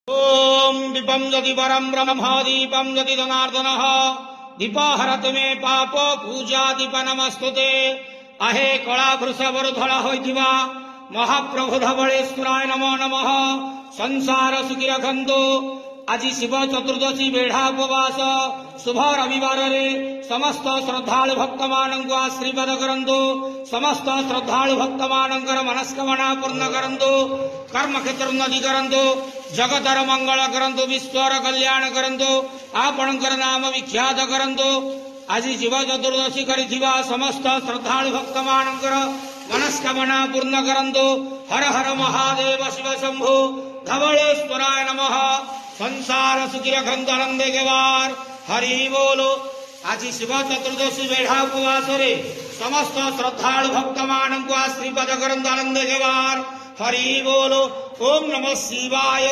ओम दीपम यदि वरम ब्रह्म दीपम यदि जनार्दनः दीपहरतु मे पाप पूजा दीप नमस्तुते आहे कला वृषभर धड़ा होइथिबा महाप्रभु धवळेश्वराय नमो नमः संसार सुखी रखंतु आज शिव चतुर्दशी बेढ़ा उपवास शुभ रविवार रे समस्त श्रद्धालु भक्त मानक आशीर्वाद करंतु समस्त श्रद्धालु भक्त मानकर मनस्कामना पूर्ण करंतु कर्म क्षेत्र उन्नति करंतु जगतर मंगल करंतु विश्वर कल्याण करंतु आपणकर नाम विख्यात करंतु आज शिव चतुर्दशी करिथिबा समस्त श्रद्धालु भक्त मानकर मनस्कामना पूर्ण करंतु हर हर महादेव शिव शंभु धवळेश्वराय नमः संसार सुखी रखंतु आनंदे गेवार हरि बोलो। आज शिव चतुर्दशी बेढ़ा उपवास रे समस्त श्रद्धालु भक्त मानक आशीर्वाद करंतु आनंदे गेवार हरि बोलो। ओम नमः शिवाय।